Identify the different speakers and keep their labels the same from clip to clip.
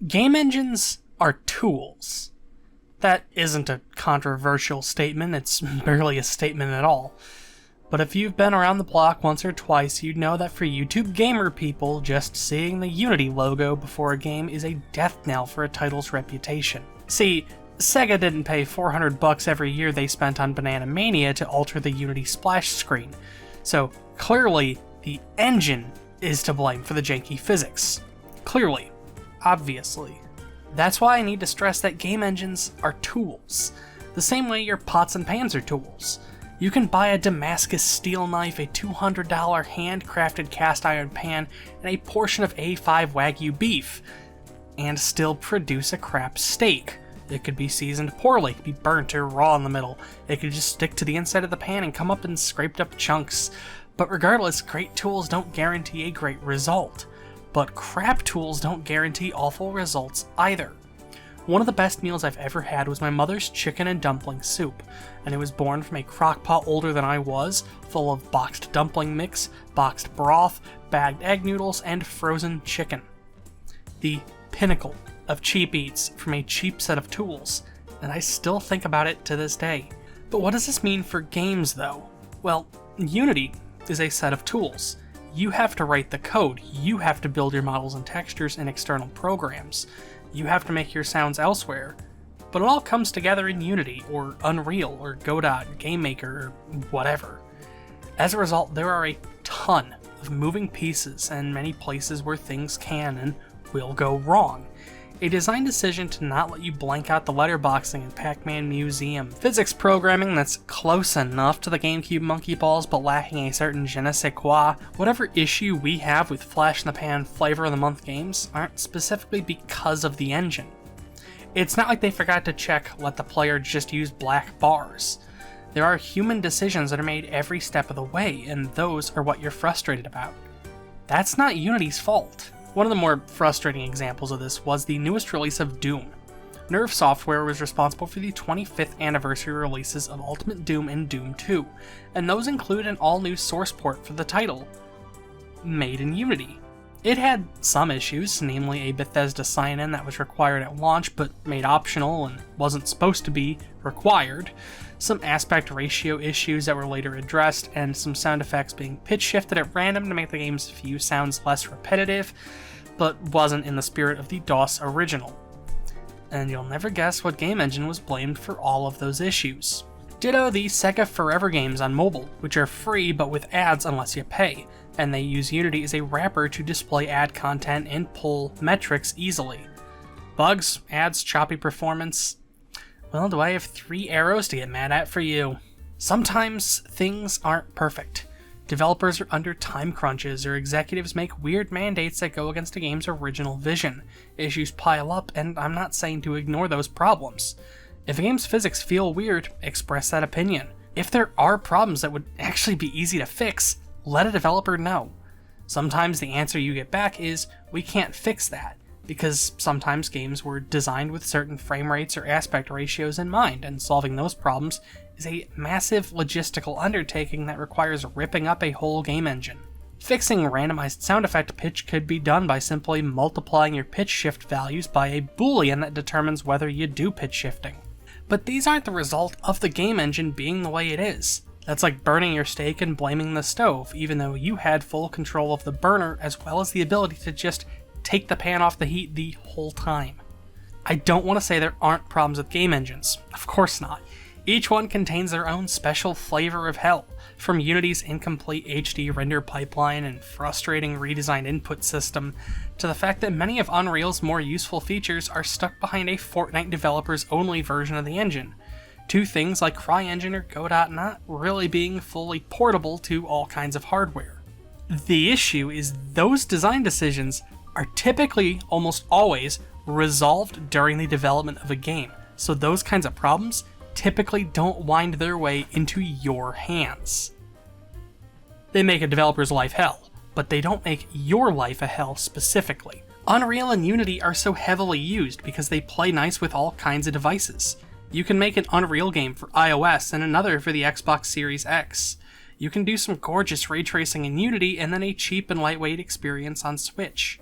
Speaker 1: Game engines are tools. That isn't a controversial statement, it's barely a statement at all. But if you've been around the block once or twice, you'd know that for YouTube gamer people, just seeing the Unity logo before a game is a death knell for a title's reputation. See, Sega didn't pay $400 every year they spent on Banana Mania to alter the Unity splash screen, so clearly the engine is to blame for the janky physics. Clearly. Obviously. That's why I need to stress that game engines are tools, the same way your pots and pans are tools. You can buy a Damascus steel knife, a $200 handcrafted cast iron pan, and a portion of A5 Wagyu beef, and still produce a crap steak. It could be seasoned poorly, it could be burnt or raw in the middle, it could just stick to the inside of the pan and come up in scraped up chunks. But regardless, great tools don't guarantee a great result. But crap tools don't guarantee awful results either. One of the best meals I've ever had was my mother's chicken and dumpling soup, and it was born from a crock pot older than I was, full of boxed dumpling mix, boxed broth, bagged egg noodles, and frozen chicken. The pinnacle of cheap eats from a cheap set of tools, and I still think about it to this day. But what does this mean for games though? Well, Unity is a set of tools. You have to write the code, you have to build your models and textures in external programs, you have to make your sounds elsewhere, but it all comes together in Unity, or Unreal, or Godot, GameMaker, or whatever. As a result, there are a ton of moving pieces and many places where things can and will go wrong. A design decision to not let you blank out the letterboxing in Pac-Man Museum, physics programming that's close enough to the GameCube monkey balls but lacking a certain je ne sais quoi, whatever issue we have with flash-in-the-pan flavor-of-the-month games aren't specifically because of the engine. It's not like they forgot to check let the player just use black bars. There are human decisions that are made every step of the way, and those are what you're frustrated about. That's not Unity's fault. One of the more frustrating examples of this was the newest release of Doom. Nerve Software was responsible for the 25th anniversary releases of Ultimate Doom and Doom 2, and those include an all-new source port for the title, made in Unity. It had some issues, namely a Bethesda sign-in that was required at launch but made optional and wasn't supposed to be required, some aspect ratio issues that were later addressed, and some sound effects being pitch shifted at random to make the game's few sounds less repetitive, but wasn't in the spirit of the DOS original. And you'll never guess what game engine was blamed for all of those issues. Ditto the Sega Forever games on mobile, which are free but with ads unless you pay, and they use Unity as a wrapper to display ad content and pull metrics easily. Bugs, ads, choppy performance. Well, do I have 3 arrows to get mad at for you? Sometimes things aren't perfect. Developers are under time crunches, or executives make weird mandates that go against a game's original vision. Issues pile up, and I'm not saying to ignore those problems. If a game's physics feel weird, express that opinion. If there are problems that would actually be easy to fix, let a developer know. Sometimes the answer you get back is, we can't fix that, because sometimes games were designed with certain frame rates or aspect ratios in mind, and solving those problems is a massive logistical undertaking that requires ripping up a whole game engine. Fixing randomized sound effect pitch could be done by simply multiplying your pitch shift values by a boolean that determines whether you do pitch shifting. But these aren't the result of the game engine being the way it is. That's like burning your steak and blaming the stove, even though you had full control of the burner as well as the ability to just take the pan off the heat the whole time. I don't want to say there aren't problems with game engines. Of course not. Each one contains their own special flavor of hell, from Unity's incomplete HD render pipeline and frustrating redesigned input system, to the fact that many of Unreal's more useful features are stuck behind a Fortnite developer's only version of the engine, to things like CryEngine or Godot not really being fully portable to all kinds of hardware. The issue is those design decisions are typically, almost always, resolved during the development of a game, so those kinds of problems typically don't wind their way into your hands. They make a developer's life hell, but they don't make your life a hell specifically. Unreal and Unity are so heavily used because they play nice with all kinds of devices. You can make an Unreal game for iOS and another for the Xbox Series X. You can do some gorgeous ray tracing in Unity and then a cheap and lightweight experience on Switch.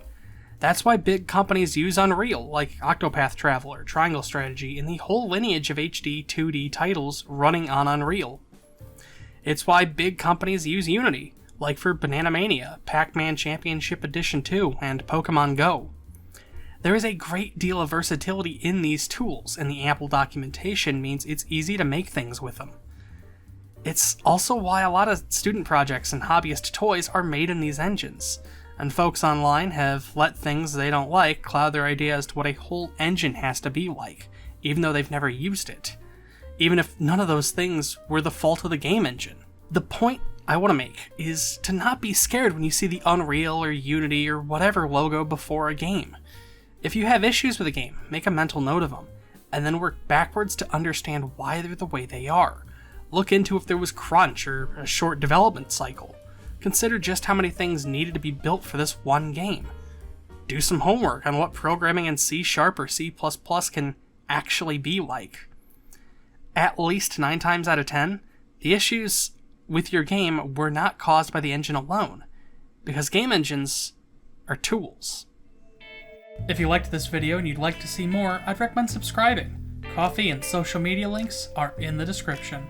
Speaker 1: That's why big companies use Unreal, like Octopath Traveler, Triangle Strategy, and the whole lineage of HD 2D titles running on Unreal. It's why big companies use Unity, like for Bananamania, Pac-Man Championship Edition 2, and Pokemon Go. There is a great deal of versatility in these tools, and the ample documentation means it's easy to make things with them. It's also why a lot of student projects and hobbyist toys are made in these engines, and folks online have let things they don't like cloud their idea as to what a whole engine has to be like, even though they've never used it. Even if none of those things were the fault of the game engine. The point I want to make is to not be scared when you see the Unreal or Unity or whatever logo before a game. If you have issues with a game, make a mental note of them, and then work backwards to understand why they're the way they are. Look into if there was crunch or a short development cycle. Consider just how many things needed to be built for this one game. Do some homework on what programming in C# or C++ can actually be like. At least 9 times out of 10, the issues with your game were not caused by the engine alone, because game engines are tools. If you liked this video and you'd like to see more, I'd recommend subscribing. Coffee and social media links are in the description.